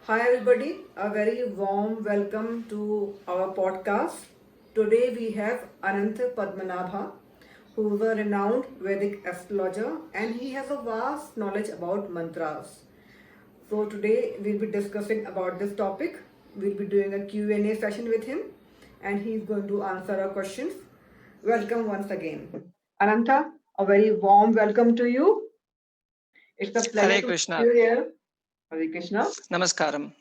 Hi, everybody. A very warm welcome to our podcast. Today we have Ananta Padmanabha, who is a renowned Vedic astrologer and he has a vast knowledge about mantras. So today we'll be discussing about this topic. We'll be doing a Q&A session with him and he's going to answer our questions. Welcome once again. Ananta, a very warm welcome to you. It's a pleasure Hare to Krishna. see you here. Hare Krishna. Namaskaram.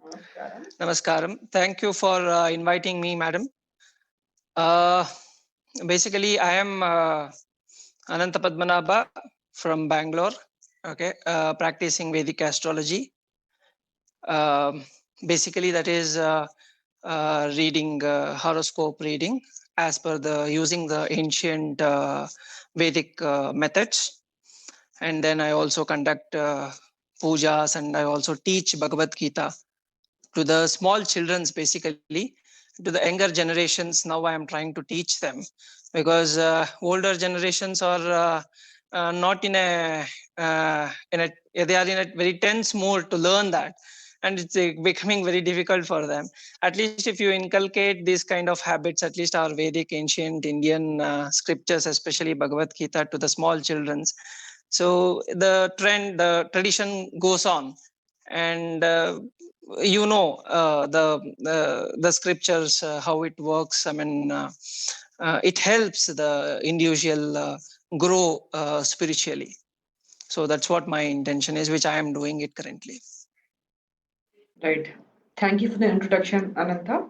Namaskaram. Namaskaram. Thank you for inviting me, madam. Uh, Basically, I am Ananta Padmanabha from Bangalore. Okay, practicing Vedic astrology. Um Basically, that is reading horoscope reading as per the using the ancient Vedic methods. And then I also conduct pujas, and I also teach Bhagavad Gita to the small children's, basically to the younger generations. Now I am trying to teach them, because older generations are not in a they are in a very tense mood to learn that, and it's becoming very difficult for them. At least if you inculcate these kind of habits, at least our Vedic ancient Indian scriptures, especially Bhagavad Gita, to the small children's, so the tradition goes on. And the scriptures, how it works. I mean, it helps the individual grow spiritually. So that's what my intention is, which I am doing it currently. Right. Thank you for the introduction, Ananta.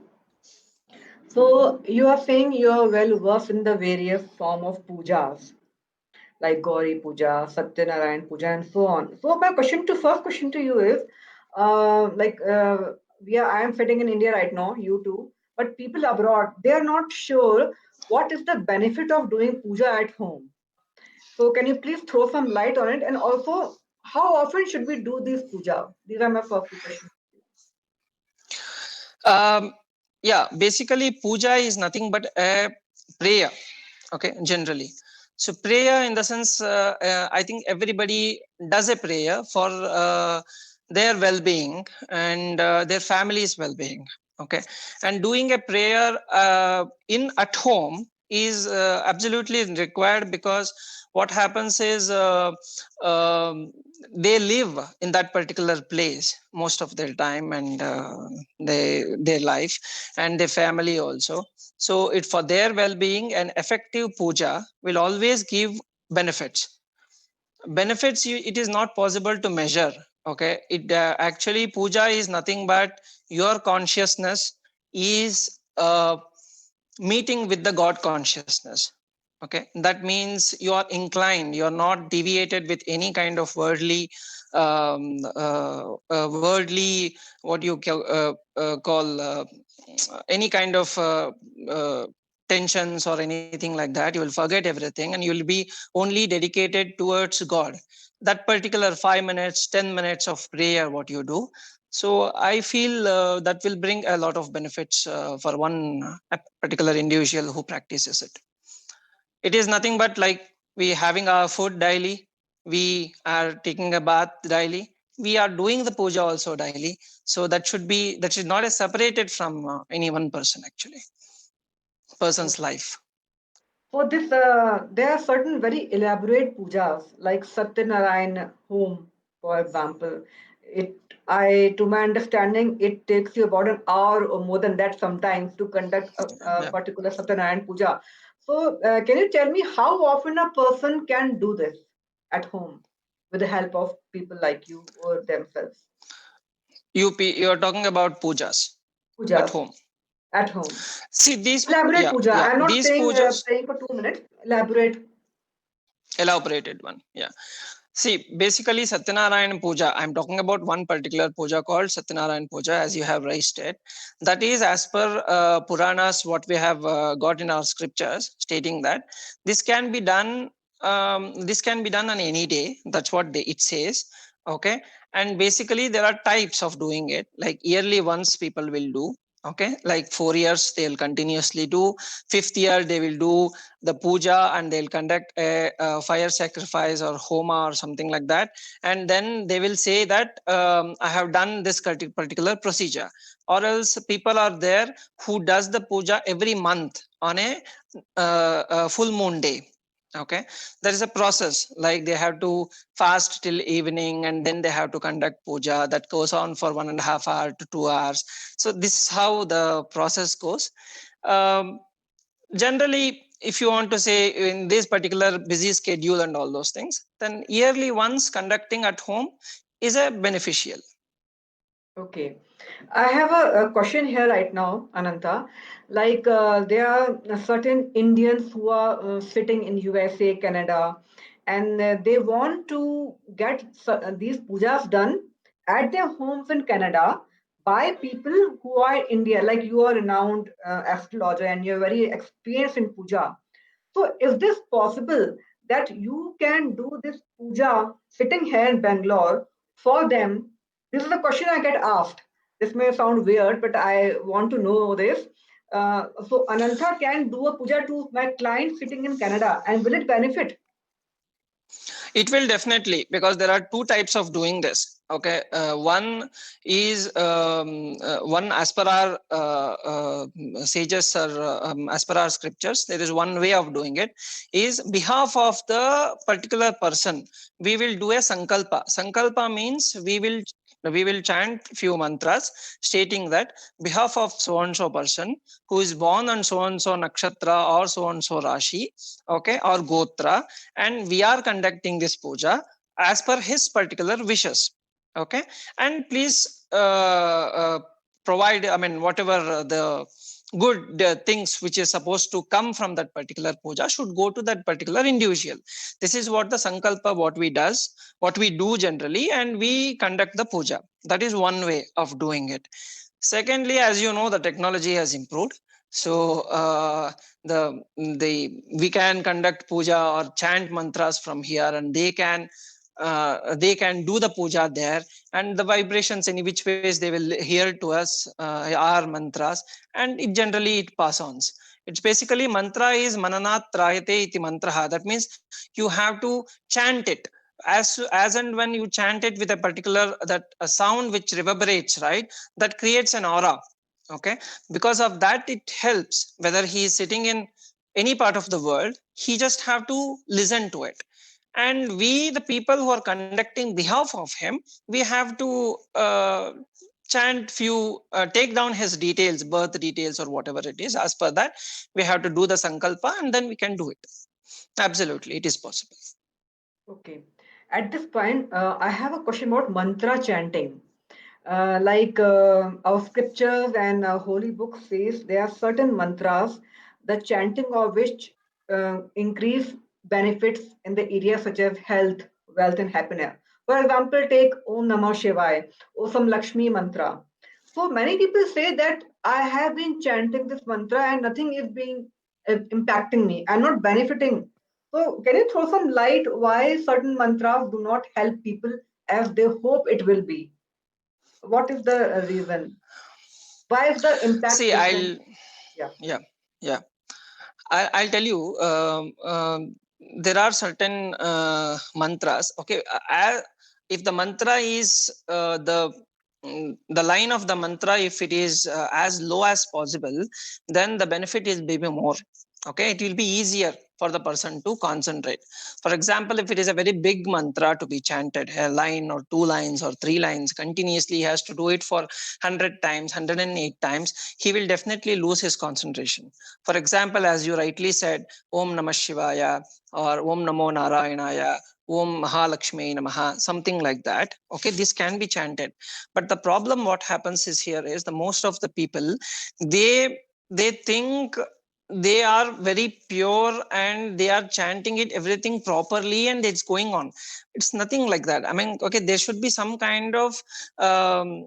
So you are saying you are well versed in the various form of pujas like Gauri Puja, Satyanarayan Puja, and so on. So my first question to you is, I am sitting in India right now, you too, but people abroad they are not sure what is the benefit of doing puja at home. So can you please throw some light on it, and also how often should we do this puja? These are my first two questions. um, yeah, basically puja is nothing but a prayer. Okay, generally. So prayer, in the sense, I think everybody does a prayer for their well-being and their family's well-being. Okay, and doing a prayer in at home is absolutely required, because what happens is they live in that particular place most of their time, and their life and their family also. So it, for their well-being, an effective puja will always give benefits. It is not possible to measure. Okay, it actually, puja is nothing but your consciousness is meeting with the God consciousness. Okay, that means you are inclined, you are not deviated with any kind of worldly, what you call any kind of tensions or anything like that. You will forget everything and you will be only dedicated towards God. That particular 5 minutes, 10 minutes of prayer, what you do, so I feel that will bring a lot of benefits for one particular individual who practices it. It is nothing but like we having our food daily, we are taking a bath daily, we are doing the puja also daily. So that should not be separated from any one person, actually, person's life. For this, there are certain very elaborate pujas like Satyanarayan home, for example. It, to my understanding, it takes you about an hour or more than that sometimes to conduct a Yeah. particular Satyanarayan puja. So, can you tell me how often a person can do this at home with the help of people like you or themselves? You are talking about pujas at Pujas home. at home. See these, Elaborate yeah, puja. yeah, I'm not these saying pujas, praying for 2 minutes. Elaborate. elaborated one. Yeah. See, basically Satyanarayan Puja, I'm talking about one particular puja called Satyanarayan Puja, as you have raised it. That is as per Puranas, what we have got in our scriptures, stating that this can be done. This can be done on any day. That's what it says. Okay, and basically there are types of doing it. Like yearly once people will do. Okay, like 4 years they'll continuously do. 5th year they will do the puja and they'll conduct a fire sacrifice or homa or something like that, and then they will say that I have done this particular procedure. Or else people are there who does the puja every month on a full moon day. Okay, there is a process, like they have to fast till evening and then they have to conduct puja that goes on for 1.5 hours to 2 hours. So this is how the process goes. Generally, if you want to say in this particular busy schedule and all those things, then yearly once conducting at home is a beneficial. Okay. I have a question here right now, Ananta. Like there are certain Indians who are sitting in USA, Canada, and they want to get these pujas done at their homes in Canada by people who are India. Like you are renowned astrologer and you're very experienced in puja. So is this possible that you can do this puja sitting here in Bangalore for them? This is a question I get asked. This may sound weird, but I want to know this. So Ananta can do a puja to my client sitting in Canada, and will it benefit? It will definitely, because there are two types of doing this. Okay, one is one as per our sages or as per our scriptures, there is one way of doing it. Is behalf of the particular person, we will do a sankalpa. Sankalpa means we will chant few mantras stating that behalf of so and so person who is born on so and so nakshatra or so and so rashi, okay, or gotra, and we are conducting this puja as per his particular wishes. Okay, and please provide, I mean, whatever the good things which is supposed to come from that particular puja should go to that particular individual. This is what the sankalpa, what we do generally, and we conduct the puja. That is one way of doing it. Secondly, as you know, the technology has improved. So the we can conduct puja or chant mantras from here, and they can do the puja there, and the vibrations in which ways they will hear to us our mantras, and it generally it pass on. It's basically mantra is mananat trayate iti mantraha. That means you have to chant it as and when you chant it with a particular that a sound which reverberates, right, that creates an aura. Okay, because of that it helps whether he is sitting in any part of the world, he just have to listen to it. And we, the people who are conducting behalf of him, we have to chant few, take down his details, birth details or whatever it is. As per that, we have to do the sankalpa and then we can do it. Absolutely, it is possible. Okay. At this point, I have a question about mantra chanting. Like our scriptures and our holy book says, there are certain mantras, the chanting of which increase benefits in the areas such as health, wealth, and happiness. For example, take Om Namah Shivaya or some Lakshmi mantra. So many people say that I have been chanting this mantra and nothing is being impacting me. I'm not benefiting. So can you throw some light why certain mantras do not help people as they hope it will be? What is the reason? Why is the impact See, different? Yeah. yeah, I'll tell you. There are certain mantras. Okay, if the mantra is the line of the mantra, if it is as low as possible, then the benefit is maybe more. Okay, it will be easier for the person to concentrate. For example, if it is a very big mantra to be chanted, a line or 2 lines or 3 lines continuously, he has to do it for 100 times, 108 times, he will definitely lose his concentration. For example, as you rightly said, Om Namah Shivaya or Om Namo Narayanaya, Om Mahalakshmi Namaha, something like that. Okay, this can be chanted. But the problem what happens is here is the most of the people, they think they are very pure and they are chanting it everything properly and it's going on. It's nothing like that. I mean, okay, there should be some kind of a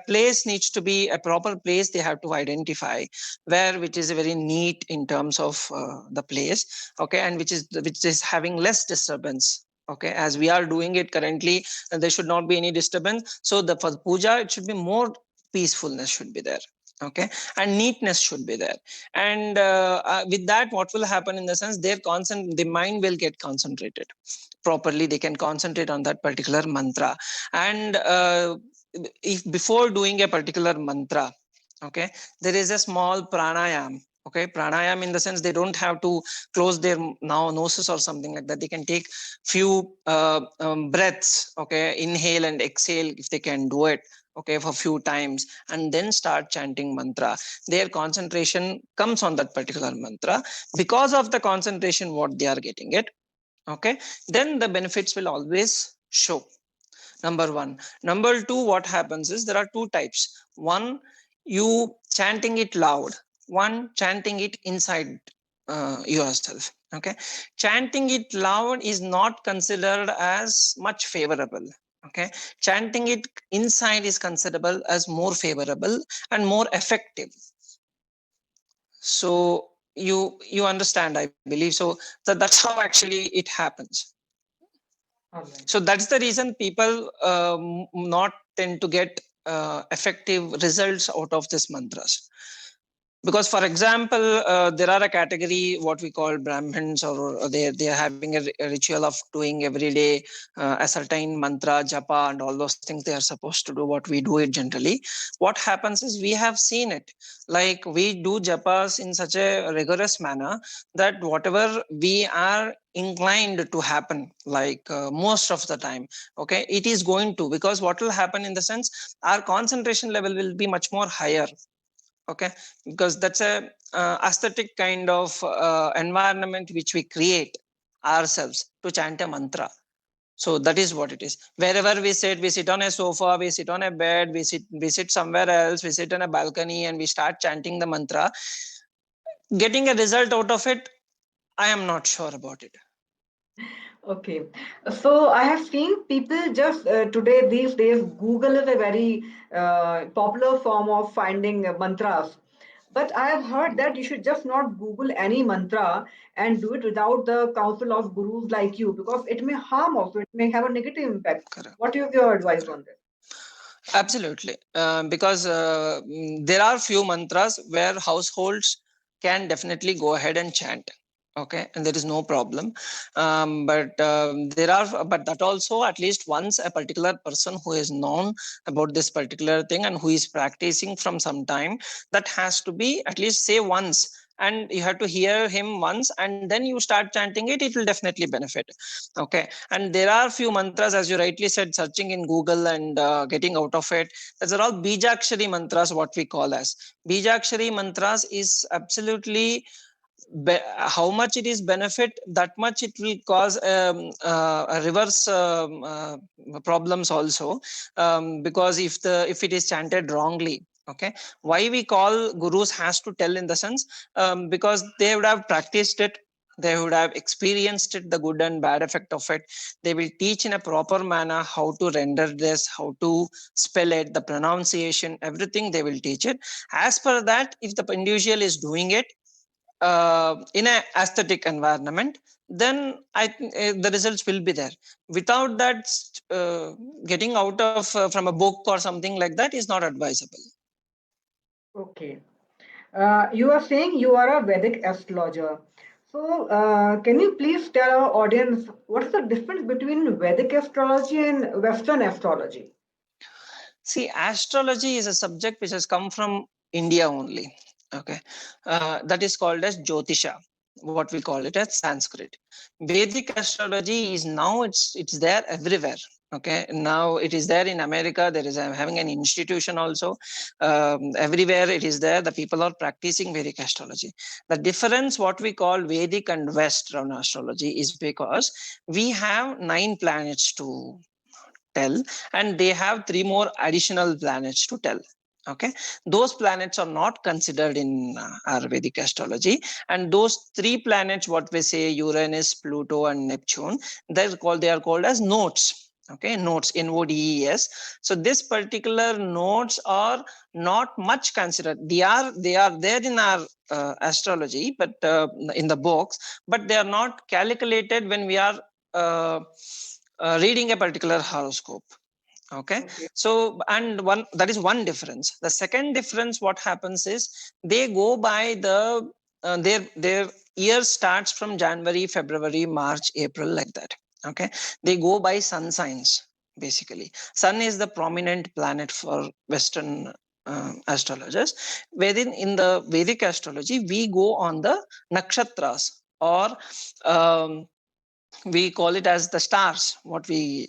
place needs to be a proper place they have to identify, where which is very neat in terms of the place, okay, and which is having less disturbance. Okay, as we are doing it currently, there should not be any disturbance. So for puja, it should be more peacefulness should be there. Okay, and neatness should be there, and with that, what will happen in the sense the mind will get concentrated properly. They can concentrate on that particular mantra, and if before doing a particular mantra, okay, there is a small pranayam. Okay, pranayam in the sense they don't have to close their noses or something like that. They can take few breaths. Okay, inhale and exhale if they can do it. Okay, for few times, and then start chanting mantra. Their concentration comes on that particular mantra. Because of the concentration, what they are getting it. Okay, then the benefits will always show. Number one. Number two, what happens is there are two types. One, you chanting it loud. One, chanting it inside yourself. Okay, chanting it loud is not considered as much favorable. Okay, chanting it inside is considerable as more favorable and more effective. So you understand, I believe. So that's how actually it happens. Alright. So that's the reason people not tend to get effective results out of these mantras. Because, for example, there are a category what we call Brahmins, or they are having a ritual of doing every day a certain mantra, japa, and all those things they are supposed to do. What we do it generally. What happens is we have seen it. Like we do japas in such a rigorous manner that whatever we are inclined to happen, like most of the time, okay, it is going to, because what will happen in the sense our concentration level will be much more higher. Okay, because that's a aesthetic kind of environment which we create ourselves to chant a mantra. So that is what it is. Wherever we sit on a sofa, we sit on a bed, we sit somewhere else, we sit on a balcony, and we start chanting the mantra. Getting a result out of it, I am not sure about it. Okay, so I have seen people just today, these days, Google is a very popular form of finding mantras. But I have heard that you should just not Google any mantra and do it without the counsel of gurus like you, because it may harm also, it may have a negative impact. Correct. What is your advice on this? Absolutely, because there are few mantras where households can definitely go ahead and chant. Okay, and there is no problem. But that also, at least once a particular person who is known about this particular thing and who is practicing from some time, that has to be at least say once, and you have to hear him once, and then you start chanting it. It will definitely benefit. Okay, and there are few mantras, as you rightly said, searching in Google and getting out of it. Those are all Bijakshari mantras, what we call as. Bijakshari mantras is absolutely how much it is benefit, that much it will cause reverse problems also, because if it is chanted wrongly. Okay, why we call gurus has to tell in the sense, because they would have practiced it, they would have experienced it, the good and bad effect of it. They will teach in a proper manner how to render this, how to spell it, the pronunciation, everything they will teach it. As per that, if the individual is doing it in an aesthetic environment, then the results will be there. Without that, getting out of from a book or something like that is not advisable. Okay. You are saying you are a Vedic astrologer. So, can you please tell our audience what is the difference between Vedic astrology and Western astrology? See, astrology is a subject which has come from India only. Okay, that is called as Jyotisha, what we call it as Sanskrit. Vedic astrology is now it's there everywhere. Okay, now it is there in America. There is having an institution also. Everywhere it is there. The people are practicing Vedic astrology. The difference, what we call Vedic and Western astrology, is because we have 9 planets to tell, and they have 3 more additional planets to tell. Okay, those planets are not considered in Ayurvedic astrology, and those 3 planets, what we say, Uranus, Pluto, and Neptune, they are called as nodes. Okay, nodes, NODES. So this particular nodes are not much considered. They are there in our astrology, but in the books, but they are not calculated when we are reading a particular horoscope. Okay. Okay. So, and one, that is one difference. The second difference, what happens is they go by the their year starts from January, February, March, April, like that. Okay. They go by sun signs. Basically, sun is the prominent planet for Western astrologers. Within in the Vedic astrology, we go on the nakshatras, or um, we call it as the stars, what we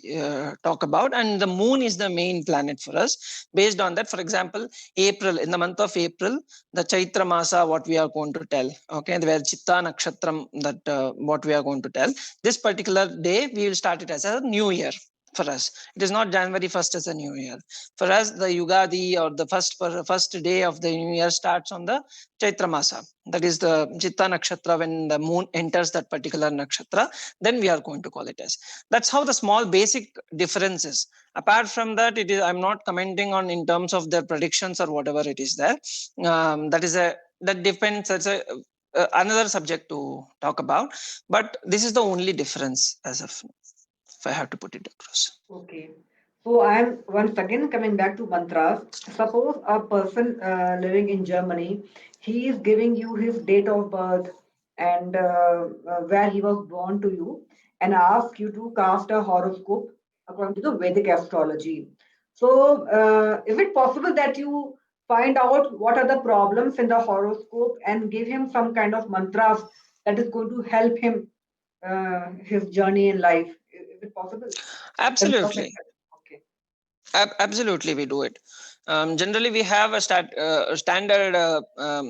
talk about, and the moon is the main planet for us. Based on that, for example, April, in the month of April, the Chaitra Masa, what we are going to tell, okay, where Chitta Nakshatram, that what we are going to tell, this particular day we will start it as a new year. For us, it is not January 1st as a new year. For us, the Yugadi, or the first day of the new year, starts on the Chaitra Masa, that is the Chitta Nakshatra. When the moon enters that particular nakshatra, then we are going to call it as. That's how the small basic difference is. Apart from that, it is, I'm not commenting on in terms of their predictions or whatever it is there. That depends. That's another subject to talk about. But this is the only difference as of now, if I have to put it across. Okay. So I'm once again coming back to mantras. Suppose a person living in Germany, he is giving you his date of birth and where he was born to you, and ask you to cast a horoscope according to the Vedic astrology. So, is it possible that you find out what are the problems in the horoscope and give him some kind of mantras that is going to help him his journey in life? Is it possible? Can we talk like Absolutely. that? Okay. Absolutely, we do it. Generally, we have a standard. I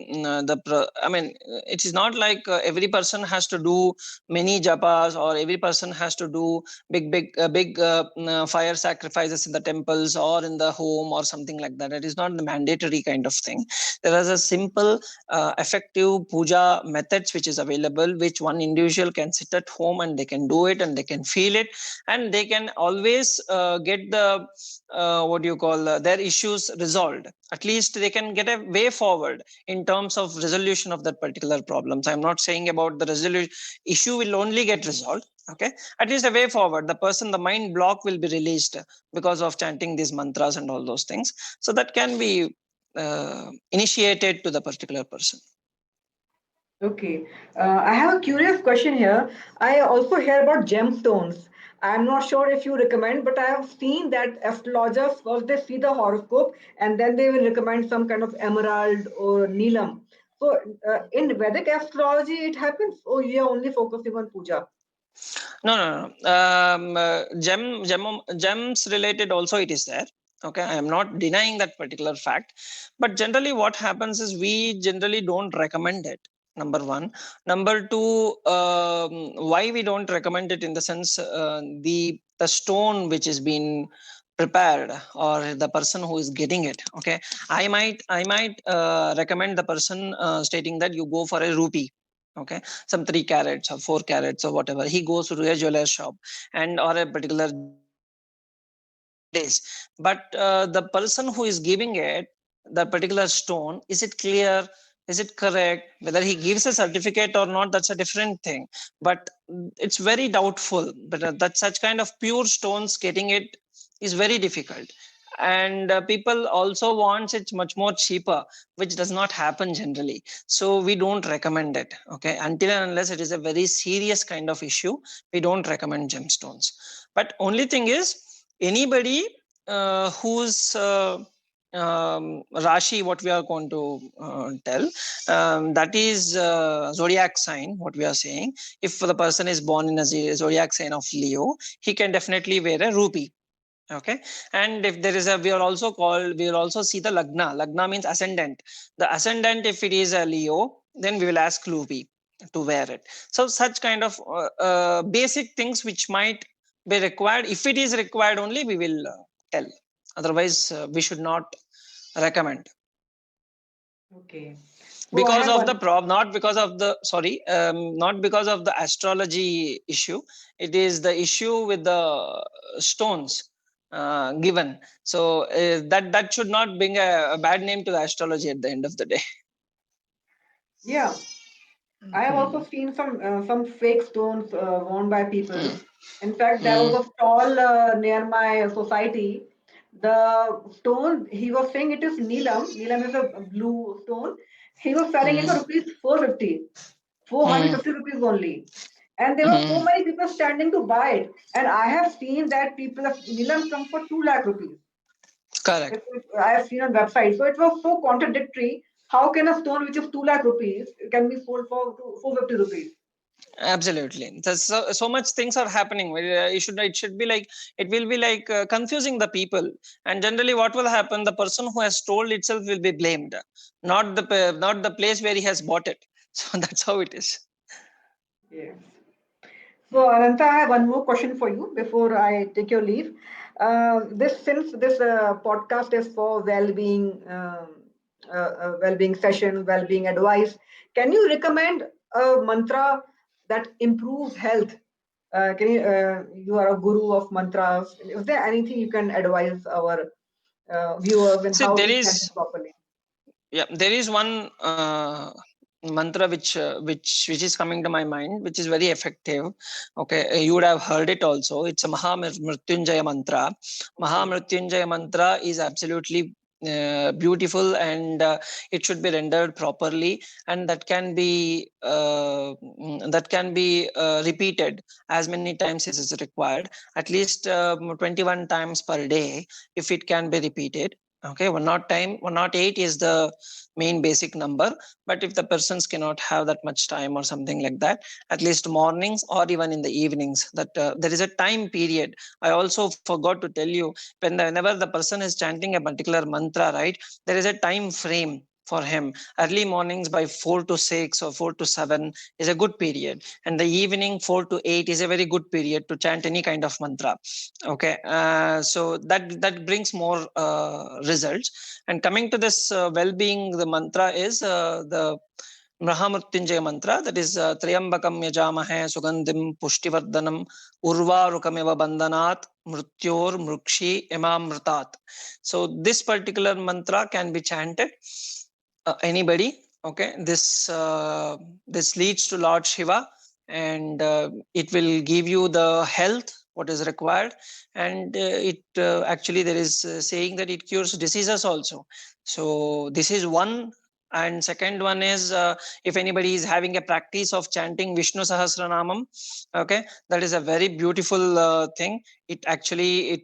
mean, it is not like every person has to do many japas, or every person has to do big fire sacrifices in the temples or in the home or something like that. It is not the mandatory kind of thing. There is a simple, effective puja methods which is available, which one individual can sit at home and they can do it, and they can feel it, and they can always get the what do you call their issues resolved. At least they can get a way forward in terms of resolution of that particular problems. I'm not saying about the resolution issue will only get resolved. Okay, at least a way forward. The person, the mind block will be released because of chanting these mantras and all those things. So that can be initiated to the particular person. Okay. I have a curious question here. I also hear about gemstones. I'm not sure if you recommend, but I have seen that astrologers first they see the horoscope and then they will recommend some kind of emerald or neelam. So in Vedic astrology, it happens. Oh, you are only focusing on puja. No, no, no. Gems related also it is there. Okay, I am not denying that particular fact, but generally what happens is we generally don't recommend it. Number one. Number two, why we don't recommend it, in the sense, the stone which is being prepared, or the person who is getting it. Okay, I might recommend the person, stating that you go for a rupee. Okay, some 3 carats or 4 carats or whatever. He goes to a jeweler shop and or a particular days. But the person who is giving it, the particular stone, is it clear? Is it correct? Whether he gives a certificate or not, that's a different thing. But it's very doubtful. But that such kind of pure stones, getting it is very difficult. And people also wants it much more cheaper, which does not happen generally. So we don't recommend it. Okay, until and unless it is a very serious kind of issue, we don't recommend gemstones. But only thing is, anybody whose Rashi, what we are going to tell, that is zodiac sign, what we are saying. If the person is born in a zodiac sign of Leo, he can definitely wear a rupee. Okay, and if there is a, we will also see the lagna. Lagna means ascendant. The ascendant, if it is a Leo, then we will ask rupee to wear it. So such kind of basic things which might be required. If it is required only, we will tell. Otherwise, we should not recommend, Okay. So I because have of the one. not because of the, sorry, not because of the astrology issue. It is the issue with the stones given. So that should not bring a bad name to the astrology at the end of the day. Yeah, I have also Hmm. seen some fake stones worn by people. Hmm. In fact, there Hmm. was a stall near my society. The stone, he was saying it is Neelam. Neelam is a blue stone. He was selling it Mm, for rupees 450, mm, 450 rupees only. And there were so mm. many people standing to buy it. And I have seen that people of Neelam come for 2 lakh rupees. Correct. I have seen on website. So it was so contradictory. How can a stone which is 2 lakh rupees can be sold for 450 rupees? Absolutely. There's so much things are happening. It should be like, it will be like confusing the people. And generally, what will happen? The person who has told itself will be blamed, not the place where he has bought it. So that's how it is. Yes. So, Ananta, I have one more question for you before I take your leave. Since this podcast is for well-being session, well-being advice, can you recommend a mantra that improves health? You are a guru of mantras. Is there anything you can advise our viewers and See, how there to chant is it properly? yeah, there is one mantra which is coming to my mind, which is very effective. Okay, you would have heard it also. It's a Mahamrityunjaya mantra. Okay. Mahamrityunjaya mantra is absolutely beautiful, and it should be rendered properly, and that can be repeated as many times as is required, at least 21 times per day, if it can be repeated. Okay, 108 is the main basic number, but if the persons cannot have that much time or something like that, at least mornings or even in the evenings, that there is a time period. I also forgot to tell you, whenever the person is chanting a particular mantra, right, there is a time frame for him. Early mornings by 4 to 6 or 4 to 7 is a good period, and the evening 4 to 8 is a very good period to chant any kind of mantra. Okay, so that brings more results. And coming to this well-being, the mantra is the Mahamrutyunjaya mantra, that is Trayambakam yajamahe sugandim pushtivardhanam urvarukamiva bandhanat mrutyor mrukshi emamrutat. So this particular mantra can be chanted anybody. Okay, this leads to Lord Shiva, and it will give you the health what is required. And it actually, there is saying that it cures diseases also. So this is one. And second one is, if anybody is having a practice of chanting Vishnu Sahasranamam, okay, that is a very beautiful thing. It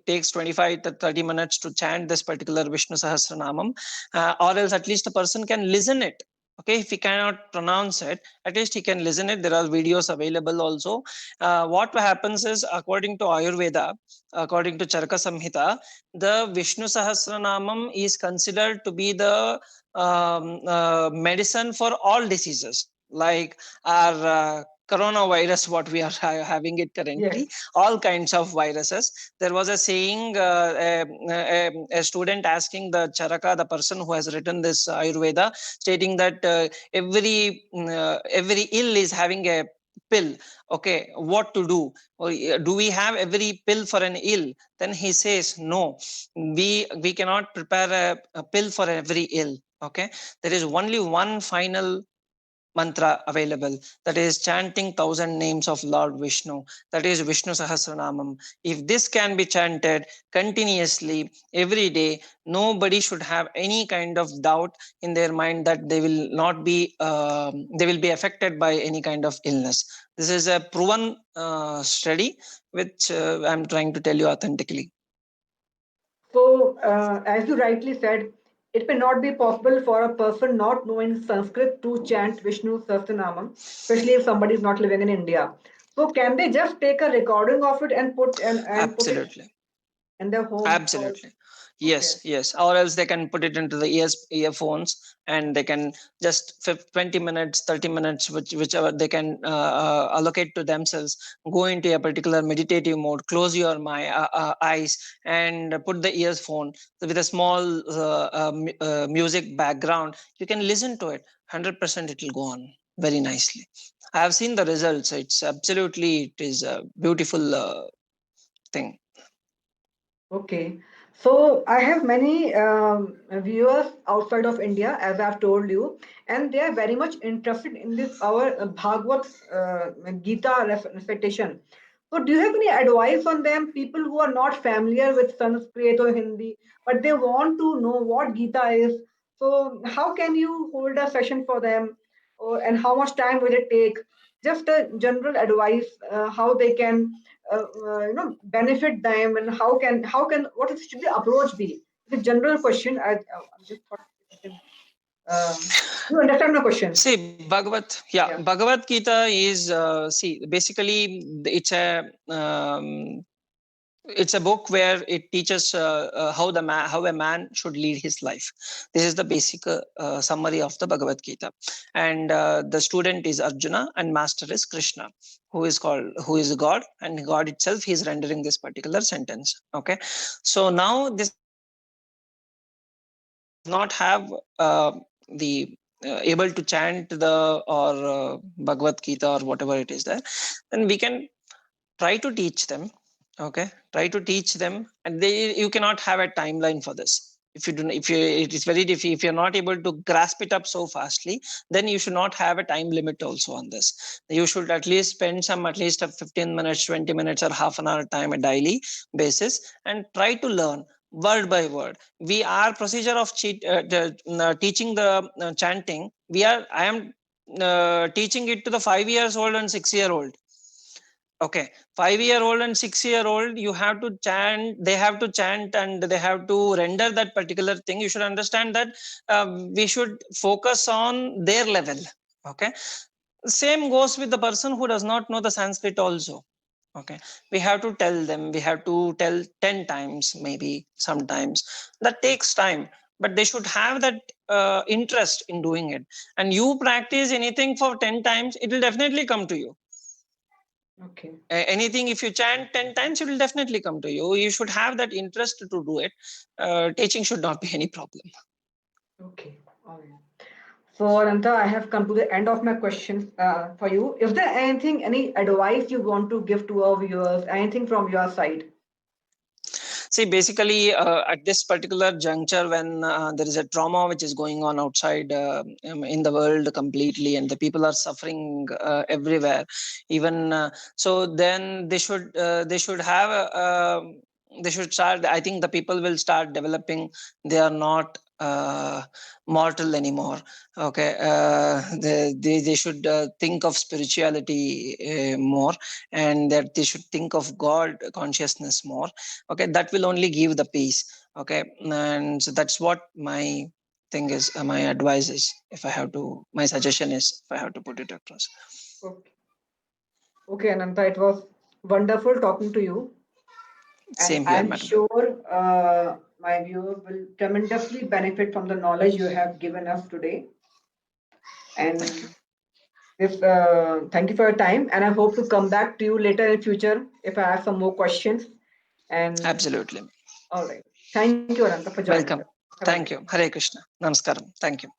takes 25 to 30 minutes to chant this particular Vishnu Sahasranamam, or else at least a person can listen it. Okay, if he cannot pronounce it, at least he can listen it. There are videos available also. What happens is, according to Ayurveda, according to Charaka Samhita, the Vishnu Sahasranamam is considered to be the medicine for all diseases, like our coronavirus, what we are having it Yes. currently, all kinds of viruses. There was a saying, a student asking the Charaka, the person who has written this Ayurveda, stating that every ill is having a pill. Okay, what to do? Or, do we have every pill for an ill? Then he says, no, we cannot prepare a pill for every ill. Okay, there is only one final mantra available, that is chanting 1,000 names of Lord Vishnu, that is Vishnu Sahasranamam. If this can be chanted continuously every day, nobody should have any kind of doubt in their mind that they will be affected by any kind of illness. This is a proven study, which I'm trying to tell you authentically. So, as you rightly said, it may not be possible for a person not knowing Sanskrit to chant Vishnu Sahasranamam, especially if somebody is not living in India. So, can they just take a recording of it and put it Absolutely. in their home? So, Absolutely. okay, Yes, yes. Or else they can put it into the earphones, and they can just 20 minutes, 30 minutes, whichever they can allocate to themselves. Go into a particular meditative mode, close your eyes, and put the earphone with a small music background. You can listen to it. 100% it will go on very nicely. I have seen the results. It is a beautiful thing. okay. So, I have many viewers outside of India, as I've told you, and they are very much interested in this our Bhagavad Gita recitation. So do you have any advice on them, people who are not familiar with Sanskrit or Hindi, but they want to know what Gita is? So how can you hold a session for them, and how much time will it take? Just a general advice, how they can, benefit them, and how can what should the approach be? It's a general question. I just thought if you can, you understand my question? See, Yeah. Bhagavad Gita is basically it's a book where it teaches how a man should lead his life. This is the basic summary of the Bhagavad Gita, and the student is Arjuna, and master is Krishna, who is God, and God itself. He is rendering this particular sentence. Okay, so now this not have the able to chant the or Bhagavad Gita or whatever it is there, then we can try to teach them. Okay, try to teach them, and you cannot have a timeline for this. If you do, if you, it is very difficult. If you're not able to grasp it up so fastly, then you should not have a time limit also on this. You should at least spend at least 15 minutes, 20 minutes, or half an hour time a daily basis, and try to learn word by word. We are procedure of teaching the chanting. I am teaching it to the 5 years old and 6 year old. Okay, 5-year-old and 6-year-old, you have to chant, they have to chant, and they have to render that particular thing. You should understand that we should focus on their level. Okay, same goes with the person who does not know the Sanskrit also. Okay, we have to tell them, we have to tell 10 times, maybe sometimes. That takes time, but they should have that interest in doing it. And you practice anything for 10 times, it will definitely come to you. Okay. Anything, if you chant 10 times, it will definitely come to you. You should have that interest to do it. Teaching should not be any problem. Okay. All right. So, Ananta, I have come to the end of my questions for you. Is there anything, any advice you want to give to our viewers? Anything from your side? See, basically, at this particular juncture, when there is a trauma which is going on outside in the world completely, and the people are suffering everywhere, even so, then they should have they should start. I think the people will start developing. They are not mortal anymore. Okay, they should think of spirituality more, and that they should think of God consciousness more. Okay, that will only give the peace. Okay, and so that's what my thing is, my advice is, if I have to, my suggestion is, if I have to put it across. Okay. Okay, Ananta, it was wonderful talking to you. And Same here, I'm madam. sure my viewers will tremendously benefit from the knowledge you have given us today. And Thank you. this, thank you for your time. And I hope to come back to you later in future if I have some more questions. And Absolutely. all right. Thank you, Ananta, for joining Welcome. us. Have a Thank nice you. Hare Krishna. Namaskaram. Thank you.